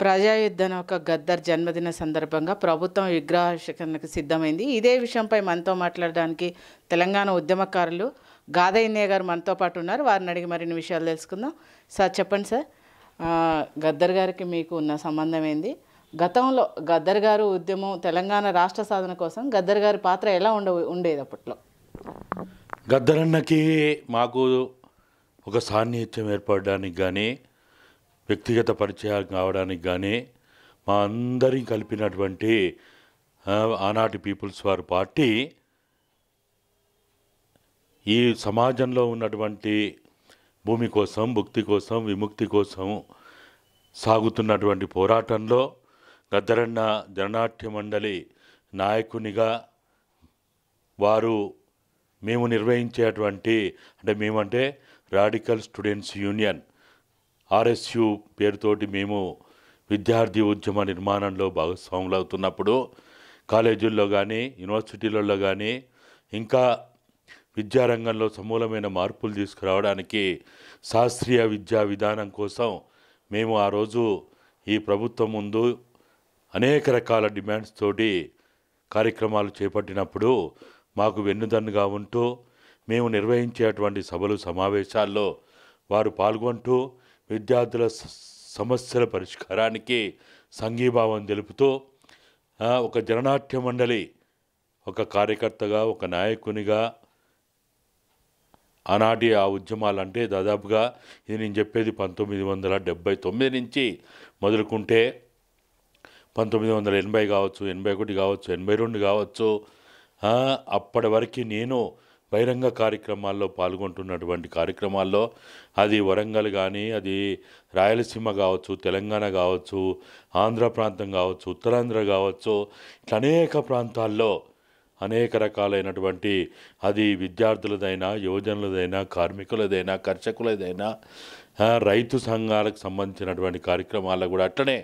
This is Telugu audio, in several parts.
ప్రజాయుద్ధం ఒక గద్దర్ జన్మదిన సందర్భంగా ప్రభుత్వం విగ్రహావిష్కరణకు సిద్ధమైంది. ఇదే విషయంపై మనతో మాట్లాడడానికి తెలంగాణ ఉద్యమకారులు గాదయ్యన్నయ్య గారు మనతో పాటు ఉన్నారు. వారిని అడిగి మరిన్ని విషయాలు తెలుసుకుందాం. సార్ చెప్పండి సార్, గద్దర్ గారికి మీకు ఉన్న సంబంధం ఏంది? గతంలో గద్దర్ గారు ఉద్యమం తెలంగాణ రాష్ట్ర సాధన కోసం గద్దర్ గారి పాత్ర ఎలా ఉండేది అప్పట్లో? గద్దరన్నకి మాకు ఒక సాన్నిహిత్యం ఏర్పడడానికి కానీ, వ్యక్తిగత పరిచయాలు కావడానికి కానీ, మా అందరినీ కలిపినటువంటి ఆనాటి పీపుల్స్ వార్ పార్టీ ఈ సమాజంలో ఉన్నటువంటి భూమి కోసం, భుక్తి కోసం, విముక్తి కోసం సాగుతున్నటువంటి పోరాటంలో గద్దరన్న జననాట్య మండలి నాయకునిగా వారు మేము నిర్వహించేటువంటి మేమంటే రాడికల్ స్టూడెంట్స్ యూనియన్ ఆర్ఎస్యు పేరుతోటి మేము విద్యార్థి ఉద్యమ నిర్మాణంలో భాగస్వాములు అవుతున్నప్పుడు కాలేజీల్లో కానీ, యూనివర్సిటీలలో కానీ, ఇంకా విద్యారంగంలో సమూలమైన మార్పులు తీసుకురావడానికి శాస్త్రీయ విద్యా విధానం కోసం మేము ఆ రోజు ఈ ప్రభుత్వం ముందు అనేక రకాల డిమాండ్స్ తోటి కార్యక్రమాలు చేపట్టినప్పుడు మాకు వెన్నుదన్నుగా ఉంటూ మేము నిర్వహించేటువంటి సభలు, సమావేశాల్లో వారు పాల్గొంటూ విద్యార్థుల సమస్యల పరిష్కారానికి సంఘీభావం తెలుపుతూ ఒక జననాట్య మండలి ఒక కార్యకర్తగా, ఒక నాయకునిగా ఆనాటి ఆ ఉద్యమాలంటే దాదాపుగా ఇది నేను చెప్పేది 1979 నుంచి మొదలుకుంటే 1980 కావచ్చు, 81 కావచ్చు, 82 కావచ్చు, అప్పటి వరకు నేను బహిరంగ కార్యక్రమాల్లో పాల్గొంటున్నటువంటి కార్యక్రమాల్లో అది వరంగల్ కానీ, అది రాయలసీమ కావచ్చు, తెలంగాణ కావచ్చు, ఆంధ్ర ప్రాంతం కావచ్చు, ఉత్తరాంధ్ర కావచ్చు, ఇట్లా అనేక ప్రాంతాల్లో అనేక రకాలైనటువంటి అది విద్యార్థులదైనా, యువజనులదైనా, కార్మికులదైనా, కర్షకులదైనా, రైతు సంఘాలకు సంబంధించినటువంటి కార్యక్రమాల్లో కూడా అట్లనే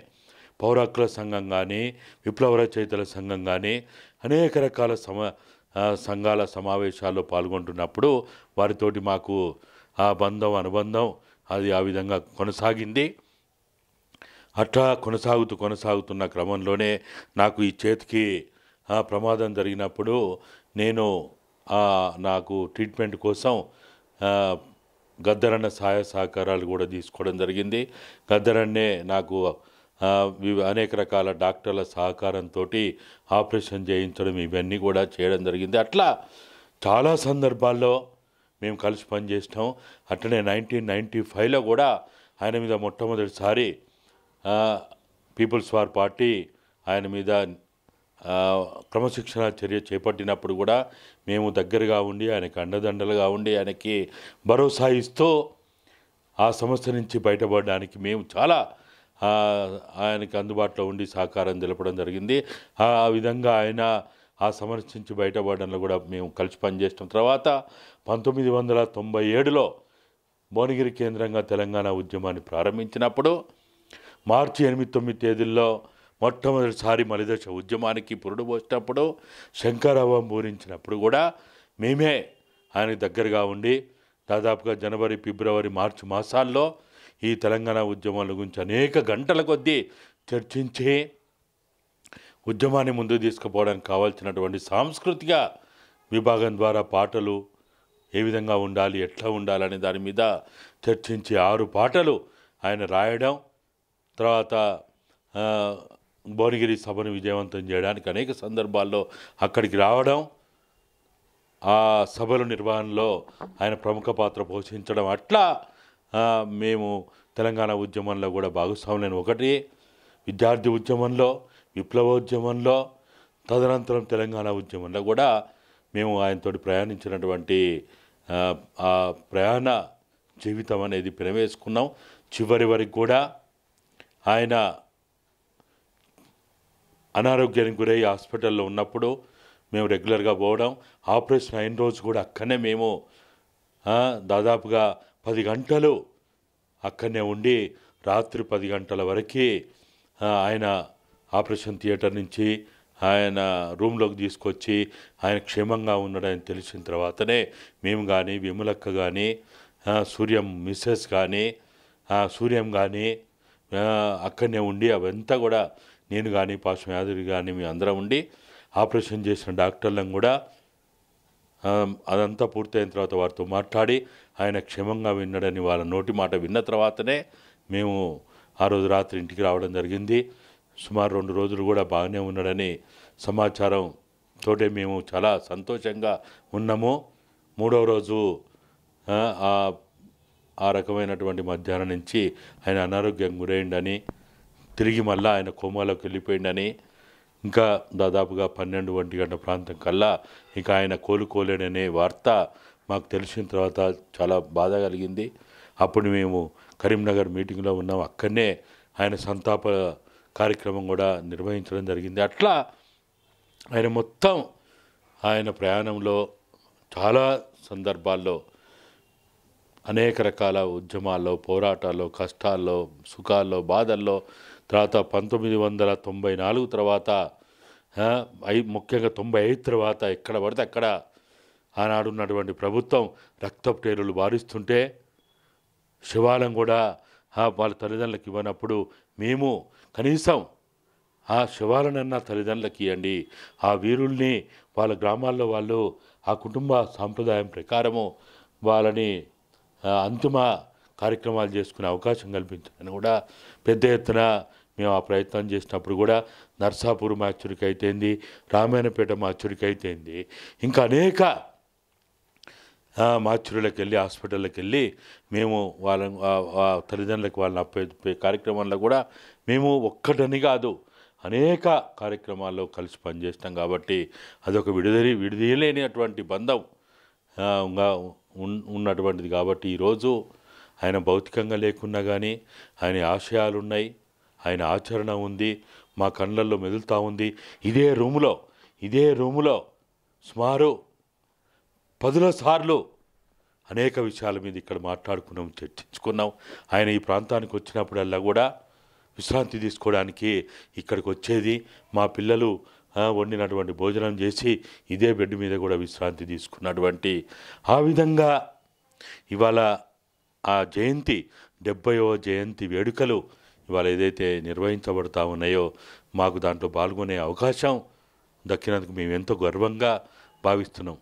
పౌర హక్కుల సంఘం కానీ, విప్లవ రచయితల సంఘం కానీ అనేక రకాల సంఘాల సమావేశాల్లో పాల్గొంటున్నప్పుడు వారితోటి మాకు ఆ బంధం, అనుబంధం అది ఆ విధంగా కొనసాగింది. అట్లా కొనసాగుతున్న క్రమంలోనే నాకు ఈ చేతికి ప్రమాదం జరిగినప్పుడు నేను నాకు ట్రీట్మెంట్ కోసం గద్దరన్న సహాయ సహకారాలు కూడా తీసుకోవడం జరిగింది. గద్దరన్నే నాకు అనేక రకాల డాక్టర్ల సహకారంతో ఆపరేషన్ చేయించడం ఇవన్నీ కూడా చేయడం జరిగింది. అట్లా చాలా సందర్భాల్లో మేము కలిసి పనిచేసినాం. అట్లనే 1995లో కూడా ఆయన మీద మొట్టమొదటిసారి పీపుల్స్ వార్ పార్టీ ఆయన మీద క్రమశిక్షణ చర్య చేపట్టినప్పుడు కూడా మేము దగ్గరగా ఉండి ఆయనకి అండదండలుగా ఉండి ఆయనకి భరోసా ఇస్తూ ఆ సమస్య నుంచి బయటపడడానికి మేము చాలా ఆయనకి అందుబాటులో ఉండి సహకారం తెలపడం జరిగింది. ఆ విధంగా ఆయన ఆ సమస్య నుంచి బయటపడడంలో కూడా మేము కలిసి పనిచేసిన తర్వాత 1997లో భువనగిరి కేంద్రంగా తెలంగాణ ఉద్యమాన్ని ప్రారంభించినప్పుడు మార్చి 8-9 తేదీల్లో మొట్టమొదటిసారి మలిదశ ఉద్యమానికి పురుడు పోసినప్పుడు, శంకరావం పూరించినప్పుడు కూడా మేమే ఆయనకు దగ్గరగా ఉండి దాదాపుగా జనవరి, ఫిబ్రవరి, మార్చి మాసాల్లో ఈ తెలంగాణ ఉద్యమాల గురించి అనేక గంటల కొద్దీ చర్చించి ఉద్యమాన్ని ముందుకు తీసుకుపోవడానికి కావాల్సినటువంటి సాంస్కృతిక విభాగం ద్వారా పాటలు ఏ విధంగా ఉండాలి, ఎట్లా ఉండాలనే దాని మీద చర్చించి 6 పాటలు ఆయన రాయడం, తర్వాత భువనగిరి సభను విజయవంతం చేయడానికి అనేక సందర్భాల్లో అక్కడికి రావడం, ఆ సభల నిర్వహణలో ఆయన ప్రముఖ పాత్ర పోషించడం, అట్లా మేము తెలంగాణ ఉద్యమంలో కూడా భాగస్వాములైన ఒకటి విద్యార్థి ఉద్యమంలో, విప్లవోద్యమంలో, తదనంతరం తెలంగాణ ఉద్యమంలో కూడా మేము ఆయనతో ప్రయాణించినటువంటి ఆ ప్రయాణ జీవితం అనేది పెనవేసుకున్నాం. చివరి వరకు కూడా ఆయన అనారోగ్యానికి గురై హాస్పిటల్లో ఉన్నప్పుడు మేము రెగ్యులర్గా పోవడం, ఆపరేషన్ అయిన రోజు కూడా అక్కడనే మేము దాదాపుగా 10 గంటలు అక్కడనే ఉండి రాత్రి 10 గంటల వరకు ఆయన ఆపరేషన్ థియేటర్ నుంచి ఆయన రూమ్లోకి తీసుకొచ్చి ఆయన క్షేమంగా ఉన్నాడని తెలిసిన తర్వాతనే మేము కానీ, విమలక్క కానీ, సూర్యం మిస్సెస్ కానీ, సూర్యం కానీ, అక్కడనే ఉండి అవంతా కూడా నేను కానీ పాశం యాదగిరి కానీ మేము అందరం ఉండి ఆపరేషన్ చేసిన డాక్టర్లను కూడా అదంతా పూర్తయిన తర్వాత వారితో మాట్లాడి ఆయన క్షేమంగా విన్నాడని వాళ్ళ నోటి మాట విన్న తర్వాతనే మేము ఆ రోజు రాత్రి ఇంటికి రావడం జరిగింది. సుమారు 2 రోజులు కూడా బాగానే ఉన్నాడని సమాచారం తోటే మేము చాలా సంతోషంగా ఉన్నాము. 3వ రోజు ఆ రకమైనటువంటి మధ్యాహ్నం నుంచి ఆయన అనారోగ్యం గురైండని, తిరిగి మళ్ళీ ఆయన కోమాలోకి వెళ్ళిపోయిండని, ఇంకా దాదాపుగా 12-1 గంట ప్రాంతం కల్లా ఇంకా ఆయన కోలుకోలేడనే వార్త మాకు తెలిసిన తర్వాత చాలా బాధ కలిగింది. అప్పుడు మేము కరీంనగర్ మీటింగ్లో ఉన్నాం. అక్కడనే ఆయన సంతాప కార్యక్రమం కూడా నిర్వహించడం జరిగింది. అట్లా ఆయన మొత్తం ఆయన ప్రయాణంలో చాలా సందర్భాల్లో అనేక రకాల ఉద్యమాల్లో, పోరాటాల్లో, కష్టాల్లో, సుఖాల్లో, బాధల్లో, తర్వాత 1994 తర్వాత ముఖ్యంగా 95 తర్వాత ఎక్కడ పడితే అక్కడ ఆనాడున్నటువంటి ప్రభుత్వం రక్తపు టేరులు బారిస్తుంటే శివాలను కూడా వాళ్ళ తల్లిదండ్రులకు ఇవ్వనప్పుడు మేము కనీసం ఆ శివాలనన్నా తల్లిదండ్రులకు ఇవ్వండి, ఆ వీరుల్ని వాళ్ళ గ్రామాల్లో వాళ్ళు ఆ కుటుంబ సాంప్రదాయం ప్రకారము వాళ్ళని అంతిమ కార్యక్రమాలు చేసుకునే అవకాశం కల్పించాలని కూడా పెద్ద ఎత్తున మేము ఆ ప్రయత్నం చేసినప్పుడు కూడా నర్సాపూర్ మార్చురికి అయితేంది, రామాయణపేట మార్చురికి అయితేంది, ఇంకా అనేక మార్చురులకు వెళ్ళి హాస్పిటల్కి వెళ్ళి మేము వాళ్ళ తల్లిదండ్రులకు వాళ్ళని అప్పే కార్యక్రమాల్లో కూడా మేము ఒక్కటని కాదు అనేక కార్యక్రమాల్లో కలిసి పనిచేస్తాం. కాబట్టి అదొక విడిదీయలేనటువంటి బంధం ఉన్నటువంటిది. కాబట్టి ఈరోజు ఆయన భౌతికంగా లేకున్నా కానీ ఆయన ఆశయాలు ఉన్నాయి, ఆయన ఆచరణ ఉంది, మా కళ్ళల్లో మెదులుతూ ఉంది. ఇదే రూములో సుమారు 10 సార్లు అనేక విషయాల మీద ఇక్కడ మాట్లాడుకున్నాం, చర్చించుకున్నాం. ఆయన ఈ ప్రాంతానికి వచ్చినప్పుడల్లా కూడా విశ్రాంతి తీసుకోవడానికి ఇక్కడికి వచ్చేది. మా పిల్లలు వండినటువంటి భోజనం చేసి ఇదే బెడ్ మీద కూడా విశ్రాంతి తీసుకున్నటువంటి ఆ విధంగా ఇవాళ ఆ జయంతి 70వ జయంతి వేడుకలు ఇవాళ ఏదైతే నిర్వహించబడతా ఉన్నాయో మాకు దాంట్లో పాల్గొనే అవకాశం దక్కినందుకు మేము ఎంతో గర్వంగా భావిస్తున్నాం.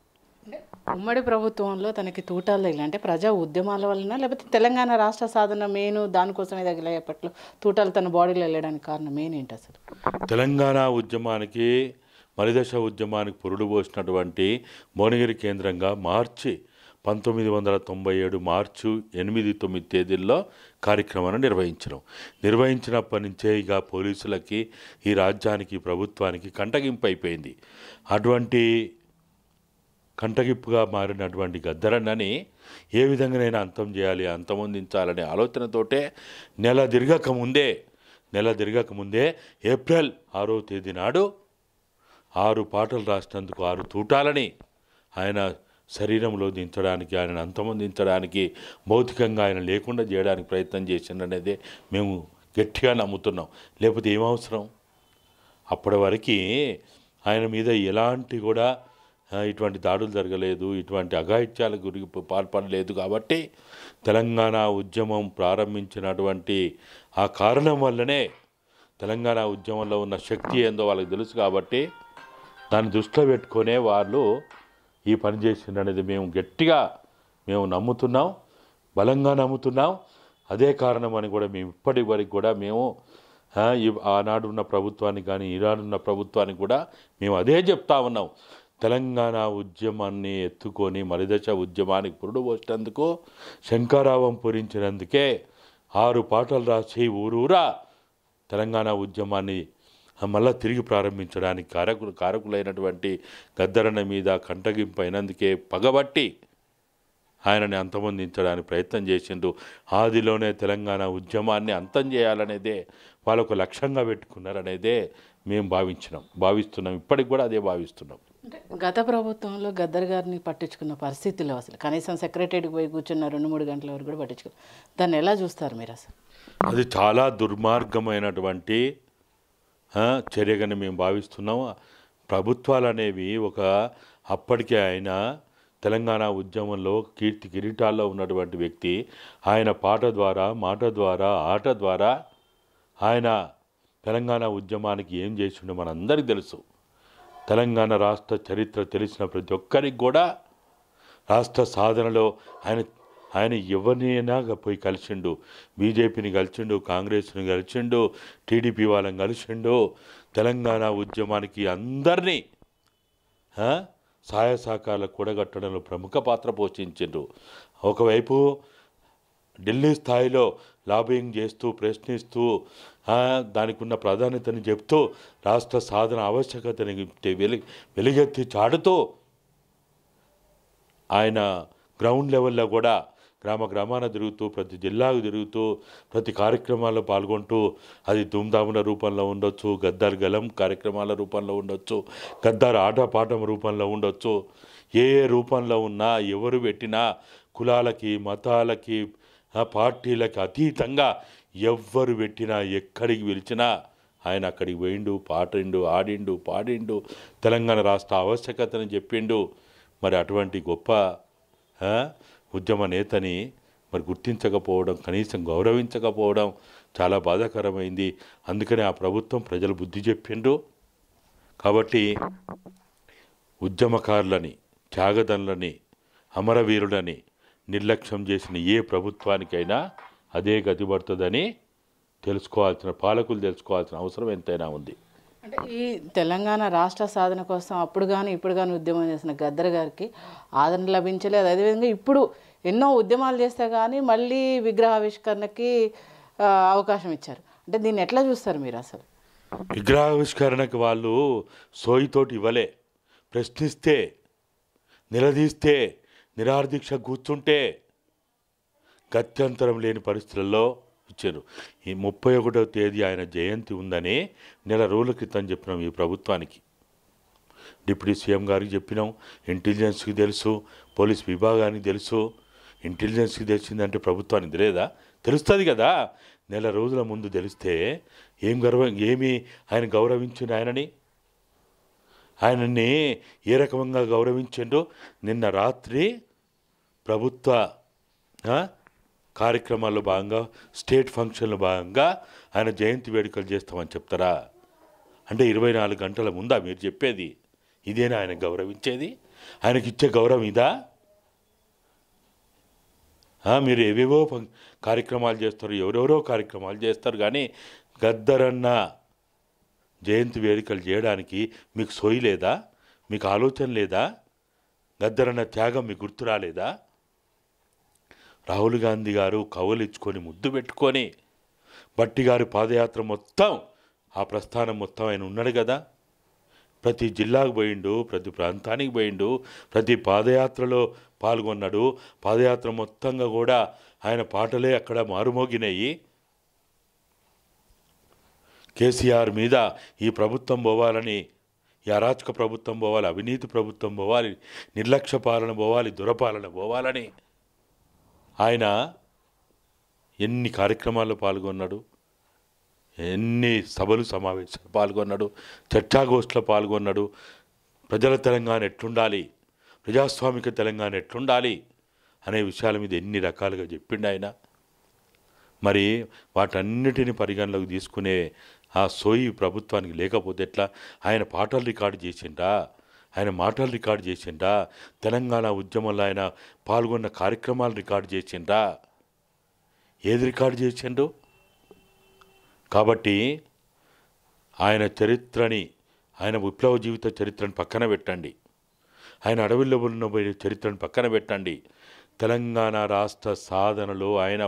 ఉమ్మడి ప్రభుత్వంలో తనకి తూటాలు అంటే ప్రజా ఉద్యమాల వలన లేకపోతే తెలంగాణ రాష్ట్ర సాధన మెయిన్ దానికోసమే తగిలేపట్లో తూటాలు తన బాడీలో వెళ్ళడానికి కారణం మెయిన్ ఏంటి అసలు? తెలంగాణ ఉద్యమానికి మలిదశ ఉద్యమానికి పురుడు పోసినటువంటి భువనగిరి కేంద్రంగా మార్చి 1997 మార్చి 8-9 తేదీల్లో కార్యక్రమాన్ని నిర్వహించినప్పటి నుంచే ఇక పోలీసులకి ఈ రాజ్యానికి ప్రభుత్వానికి కంటగింపు అయిపోయింది. అటువంటి కంటగింపుగా మారినటువంటి గద్దరన్నని ఏ విధంగానైనా అంతం చేయాలి, అంతమొందించాలనే ఆలోచనతోటే నెల తిరగక ముందే ఏప్రిల్ 6వ తేదీ నాడు 6 పాటలు రాసినందుకు 6 తూటాలని ఆయన శరీరంలో దించడానికి, ఆయనను అంతమొందించడానికి, భౌతికంగా ఆయన లేకుండా చేయడానికి ప్రయత్నం చేసిందనేదే మేము గట్టిగా నమ్ముతున్నాం. లేకపోతే ఏమవసరం? అప్పటి వరకు ఆయన మీద ఎలాంటి కూడా ఇటువంటి దాడులు జరగలేదు, ఇటువంటి అఘాయిత్యాల గురికి పాల్పడలేదు. కాబట్టి తెలంగాణ ఉద్యమం ప్రారంభించినటువంటి ఆ కారణం వల్లనే తెలంగాణ ఉద్యమంలో ఉన్న శక్తి ఏందో వాళ్ళకి తెలుసు. కాబట్టి దాన్ని దృష్టిలో పెట్టుకునే వాళ్ళు ఈ పని చేసిందనేది మేము గట్టిగా నమ్ముతున్నాం, బలంగా నమ్ముతున్నాం. అదే కారణం అని కూడా మేము ఇప్పటి వరకు కూడా మేము ఆనాడున్న ప్రభుత్వానికి కానీ ఈనాడున్న ప్రభుత్వానికి కూడా మేము అదే చెప్తా ఉన్నాం. తెలంగాణ ఉద్యమాన్ని ఎత్తుకొని మలిదశ ఉద్యమానికి పురుడు పోసినందుకు, శంఖారావం పూరించినందుకే 6 పాటలు రాసి ఊరూరా తెలంగాణ ఉద్యమాన్ని మళ్ళా తిరిగి ప్రారంభించడానికి కారకులైనటువంటి గద్దరన్న మీద కంటగింపు అయినందుకే పగబట్టి ఆయనని అంతమొందించడానికి ప్రయత్నం చేసిండు. ఆదిలోనే తెలంగాణ ఉద్యమాన్ని అంతం చేయాలనేదే వాళ్ళకు లక్ష్యంగా పెట్టుకున్నారనేదే మేము భావిస్తున్నాం. ఇప్పటికి కూడా అదే భావిస్తున్నాం. అంటే గత ప్రభుత్వంలో గద్దర్ గారిని పట్టించుకున్న పరిస్థితుల్లో అసలు కనీసం సెక్రటరీకి పోయి కూర్చున్న 2-3 గంటల వరకు కూడా పట్టించుకున్నారు. దాన్ని ఎలా చూస్తారు మీరు అసలు? అది చాలా దుర్మార్గమైనటువంటి చర్యగానే మేము భావిస్తున్నాం. ప్రభుత్వాలు అనేవి అప్పటికే ఆయన తెలంగాణ ఉద్యమంలో కిరీటాల్లో ఉన్నటువంటి వ్యక్తి. ఆయన పాట ద్వారా, మాట ద్వారా, ఆట ద్వారా ఆయన తెలంగాణ ఉద్యమానికి ఏం చేసిండో మనందరికీ తెలుసు. తెలంగాణ రాష్ట్ర చరిత్ర తెలిసిన ప్రతి ఒక్కరికి కూడా రాష్ట్ర సాధనలో ఆయన ఆయన ఎవరినైనా పోయి కలిసిండు. బీజేపీని కలిసిండు, కాంగ్రెస్ని కలిసిండు, టీడీపీ వాళ్ళని కలిసిండు. తెలంగాణ ఉద్యమానికి అందరినీ సహాయ సహకారాలు కూడగట్టడంలో ప్రముఖ పాత్ర పోషించిండ్రు. ఒకవైపు ఢిల్లీ స్థాయిలో లాబింగ్ చేస్తూ ప్రశ్నిస్తూ దానికి ఉన్న ప్రాధాన్యతని చెప్తూ రాష్ట్ర సాధన ఆవశ్యకతని వెలుగెత్తి చాటుతూ ఆయన గ్రౌండ్ లెవెల్లో కూడా గ్రామాన తిరుగుతూ ప్రతి జిల్లాకు తిరుగుతూ ప్రతి కార్యక్రమాల్లో పాల్గొంటూ అది ధూమ్ధాముల రూపంలో ఉండొచ్చు, గద్దార్ గలం కార్యక్రమాల రూపంలో ఉండొచ్చు, గద్దార్ ఆటపాఠం రూపంలో ఉండొచ్చు. ఏ రూపంలో ఉన్నా ఎవరు పెట్టినా కులాలకి మతాలకి పార్టీలకి అతీతంగా ఎవ్వరు పెట్టినా ఎక్కడికి పిలిచినా ఆయన అక్కడికి పోయిండు, ఆడిండు పాడిండు, తెలంగాణ రాష్ట్ర ఆవశ్యకతని చెప్పిండు. మరి అటువంటి గొప్ప ఉద్యమ నేతని మరి గుర్తించకపోవడం, కనీసం గౌరవించకపోవడం చాలా బాధాకరమైంది. అందుకనే ఆ ప్రభుత్వం ప్రజలు బుద్ధి చెప్పిండ్రు. కాబట్టి ఉద్యమకారులని, త్యాగదనులని, అమరవీరులని నిర్లక్ష్యం చేసిన ఏ ప్రభుత్వానికైనా అదే గతి పడుతుందని పాలకులు తెలుసుకోవాల్సిన అవసరం ఎంతైనా ఉంది. అంటే ఈ తెలంగాణ రాష్ట్ర సాధన కోసం అప్పుడు కానీ ఇప్పుడు కానీ ఉద్యమం చేసిన గద్దర్ గారికి ఆదరణ లభించలేదు. అదేవిధంగా ఇప్పుడు ఎన్నో ఉద్యమాలు చేస్తే కానీ మళ్ళీ విగ్రహావిష్కరణకి అవకాశం ఇచ్చారు. అంటే దీన్ని ఎట్లా చూస్తారు మీరు? అసలు విగ్రహావిష్కరణకి వాళ్ళు సోయితోటి ఇవ్వలే. ప్రశ్నిస్తే, నిలదీస్తే, నిరాహారదీక్ష కూర్చుంటే గత్యంతరం లేని పరిస్థితుల్లో ఇచ్చారు. ఈ 31వ తేదీ ఆయన జయంతి ఉందని నెల రోజుల క్రితం చెప్పినాం ఈ ప్రభుత్వానికి. డిప్యూటీ సీఎం గారికి చెప్పినాం, ఇంటెలిజెన్స్కి తెలుసు, పోలీస్ విభాగానికి తెలుసు. ఇంటెలిజెన్స్కి తెలిసిందంటే ప్రభుత్వానికి తెలియదా? తెలుస్తుంది కదా. నెల రోజుల ముందు తెలిస్తే ఏమి ఆయన గౌరవించిండు? ఆయనని ఏ రకంగా గౌరవించిండు? నిన్న రాత్రి ప్రభుత్వ కార్యక్రమాల్లో భాగంగా, స్టేట్ ఫంక్షన్లో భాగంగా ఆయన జయంతి వేడుకలు చేస్తామని చెప్తారా? అంటే 24 గంటల ముందా మీరు చెప్పేది? ఇదేనా ఆయన గౌరవించేది? ఆయనకి ఇచ్చే గౌరవం ఇదా? మీరు ఏవేవో కార్యక్రమాలు చేస్తారు, ఎవరెవరో కార్యక్రమాలు చేస్తారు, కానీ గద్దరన్న జయంతి వేడుకలు చేయడానికి మీకు సోయి లేదా? మీకు ఆలోచన లేదా? గద్దరన్న త్యాగం మీకు గుర్తు రాలేదా? రాహుల్ గాంధీ గారు కవలిచ్చుకొని ముద్దు పెట్టుకొని బట్టి గారి పాదయాత్ర మొత్తం, ఆ ప్రస్థానం మొత్తం ఆయన ఉన్నాడు కదా. ప్రతి జిల్లాకు పోయిండు, ప్రతి ప్రాంతానికి పోయిండు, ప్రతి పాదయాత్రలో పాల్గొన్నాడు. పాదయాత్ర మొత్తంగా కూడా ఆయన పాటలే అక్కడ మారుమోగినాయి. కేసీఆర్ మీద ఈ ప్రభుత్వం పోవాలని, ఈ అరాచక ప్రభుత్వం పోవాలి, అవినీతి ప్రభుత్వం పోవాలి, నిర్లక్ష్య పాలన పోవాలి, దురపాలన పోవాలని ఆయన ఎన్ని కార్యక్రమాల్లో పాల్గొన్నాడు, ఎన్ని సభలు సమావేశాలు పాల్గొన్నాడు, చర్చాగోష్ఠిలో పాల్గొన్నాడు. ప్రజల తెలంగాణ ఎట్లుండాలి, ప్రజాస్వామిక తెలంగాణ ఎట్లుండాలి అనే విషయాల మీద ఎన్ని రకాలుగా చెప్పిండు ఆయన. మరి వాటన్నిటిని పరిగణలోకి తీసుకునే ఆ సోయి ప్రభుత్వానికి లేకపోతే ఎట్లా? ఆయన పాటలు రికార్డు చేసిండా? ఆయన మాటలు రికార్డు చేసిండా? తెలంగాణ ఉద్యమంలో ఆయన పాల్గొన్న కార్యక్రమాలు రికార్డు చేసిండా? ఏది రికార్డు చేసిండు? కాబట్టి ఆయన చరిత్రని, ఆయన విప్లవ జీవిత చరిత్రను పక్కన పెట్టండి, ఆయన అడవుల్లో ఉన్న చరిత్రను పక్కన పెట్టండి. తెలంగాణ రాష్ట్ర సాధనలో ఆయన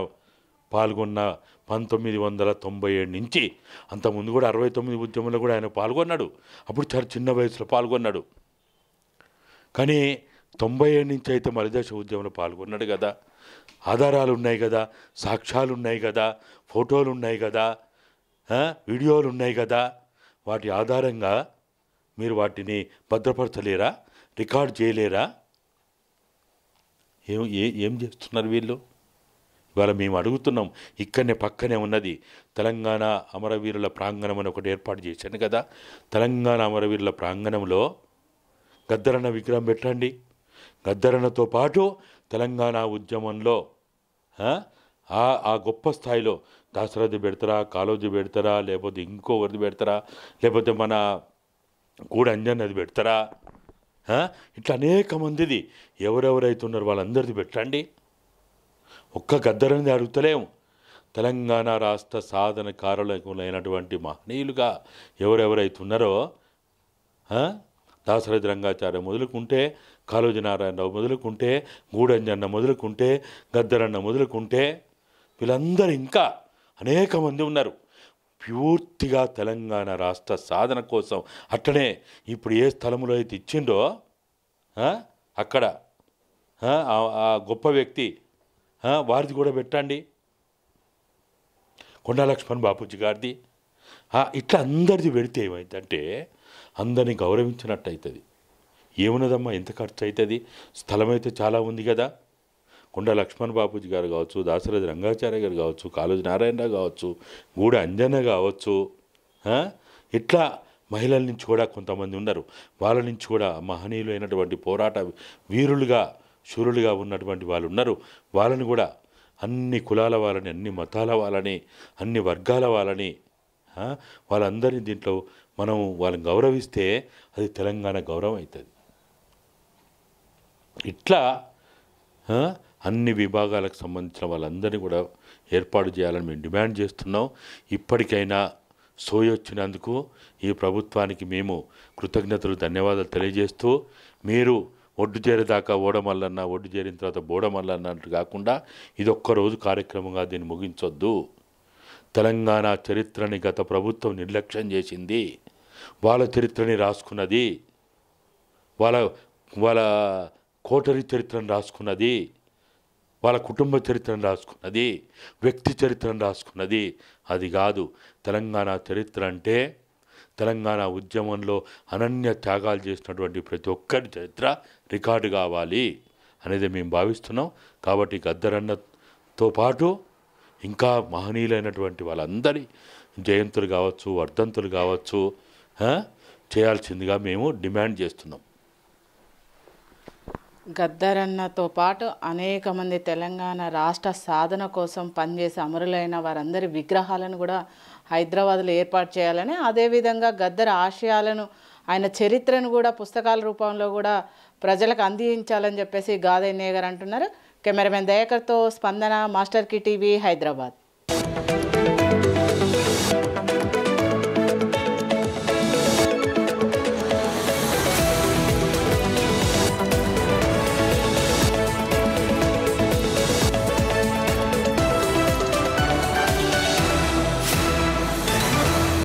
పాల్గొన్న 1997 నుంచి, అంతకుముందు కూడా 69 ఉద్యమంలో కూడా ఆయన పాల్గొన్నాడు. అప్పుడు చాలా చిన్న వయసులో పాల్గొన్నాడు. కానీ 97 నుంచి అయితే మలిదశ ఉద్యమంలో పాల్గొన్నాడు కదా. ఆధారాలు ఉన్నాయి కదా, సాక్ష్యాలు ఉన్నాయి కదా, ఫోటోలు ఉన్నాయి కదా, వీడియోలు ఉన్నాయి కదా. వాటి ఆధారంగా మీరు వాటిని భద్రపరచలేరా? రికార్డ్ చేయలేరా? ఏం చేస్తున్నారు వీళ్ళు? ఇవాళ మేము అడుగుతున్నాం. ఇక్కడనే పక్కనే ఉన్నది తెలంగాణ అమరవీరుల ప్రాంగణం అని ఒకటి ఏర్పాటు చేశాను కదా. తెలంగాణ అమరవీరుల ప్రాంగణంలో గద్దరన్న విగ్రహం పెట్టండి. గద్దరన్నతో పాటు తెలంగాణ ఉద్యమంలో ఆ గొప్ప స్థాయిలో దాశరథి పెడతారా, కాళోజీ పెడతారా, లేకపోతే ఇంకోవరిది పెడతారా, లేకపోతే మన గూడ అంజన్నది పెడతారా, ఇట్లా అనేక మందిది ఎవరెవరైతే ఉన్నారో వాళ్ళందరిది పెట్టండి. ఒక్క గద్దరని అడుగుతలేము. తెలంగాణ రాష్ట్ర సాధనకారులైనటువంటి మహనీయులుగా ఎవరెవరైతే ఉన్నారో దాశరథి రంగాచార్య మొదలుకుంటే, కాళోజీ నారాయణరావు మొదలుకుంటే, గూడంజన్న మొదలుకుంటే, గద్దరన్న మొదలుకుంటే, వీళ్ళందరూ ఇంకా అనేక మంది ఉన్నారు. పూర్తిగా తెలంగాణ రాష్ట్ర సాధన కోసం. అట్లనే ఇప్పుడు ఏ స్థలంలో అయితే ఇచ్చిండో అక్కడ ఆ గొప్ప వ్యక్తి వారిది కూడా పెట్టండి, కొండా లక్ష్మణ్ బాపూజీ గారిది. ఇట్లా అందరిది పెడితే ఏమైందంటే అందరినీ గౌరవించినట్టు అవుతుంది. ఏమున్నదమ్మా, ఎంత ఖర్చు అవుతుంది? స్థలం అయితే చాలా ఉంది కదా. కొండా లక్ష్మణ్ బాపూజీ గారు కావచ్చు, దాశరథి రంగాచార్య గారు కావచ్చు, కాళోజీ నారాయణరావు కావచ్చు, గూడ అంజన్న కావచ్చు, ఇట్లా మహిళల నుంచి కూడా కొంతమంది ఉన్నారు. వాళ్ళ నుంచి కూడా మహనీయులు అయినటువంటి పోరాట వీరులుగా శూరులుగా ఉన్నటువంటి వాళ్ళు ఉన్నారు. వాళ్ళని కూడా అన్ని కులాల వాళ్ళని, అన్ని మతాల వాళ్ళని, అన్ని వర్గాల వాళ్ళని, వాళ్ళందరినీ దీంట్లో మనం వాళ్ళని గౌరవిస్తే అది తెలంగాణ గౌరవం అవుతుంది. ఇట్లా అన్ని విభాగాలకు సంబంధించిన వాళ్ళందరినీ కూడా ఏర్పాటు చేయాలని మేము డిమాండ్ చేస్తున్నాం. ఇప్పటికైనా సోయొచ్చినందుకు ఈ ప్రభుత్వానికి మేము కృతజ్ఞతలు, ధన్యవాదాలు తెలియజేస్తూ, మీరు ఒడ్డు చేరేదాకా ఓడమల్లన్న, ఒడ్డు చేరిన తర్వాత బోడమల్లన్న అన్నట్టు కాకుండా ఇదొక్కరోజు కార్యక్రమంగా దీన్ని ముగించొద్దు. తెలంగాణ చరిత్రని గత ప్రభుత్వం నిర్లక్ష్యం చేసింది. వాళ్ళ చరిత్రని రాసుకున్నది, వాళ్ళ కోటరీ చరిత్రను రాసుకున్నది, వాళ్ళ కుటుంబ చరిత్రను రాసుకున్నది, వ్యక్తి చరిత్రను రాసుకున్నది. అది కాదు తెలంగాణ చరిత్ర అంటే. తెలంగాణ ఉద్యమంలో అనన్య త్యాగాలు చేసినటువంటి ప్రతి ఒక్కరి చరిత్ర రికార్డు కావాలి అనేది మేము భావిస్తున్నాం. కాబట్టి గద్దరన్నతో పాటు ఇంకా మహనీయులైనటువంటి వాళ్ళందరి జయంతులు కావచ్చు, వర్ధంతులు కావచ్చు చేయాల్సిందిగా మేము డిమాండ్ చేస్తున్నాం. గద్దరన్నతో పాటు అనేక మంది తెలంగాణ రాష్ట్ర సాధన కోసం పనిచేసే అమరులైన వారందరి విగ్రహాలను కూడా హైదరాబాద్లో ఏర్పాటు చేయాలని, అదేవిధంగా గద్దర్ ఆశయాలను, ఆయన చరిత్రను కూడా పుస్తకాల రూపంలో కూడా ప్రజలకు అందించాలని చెప్పేసి గాదయ్య గారు అంటున్నారు. కెమెరామెన్ దయాకర్తో స్పందన, మాస్టర్ కి టీవీ, హైదరాబాద్.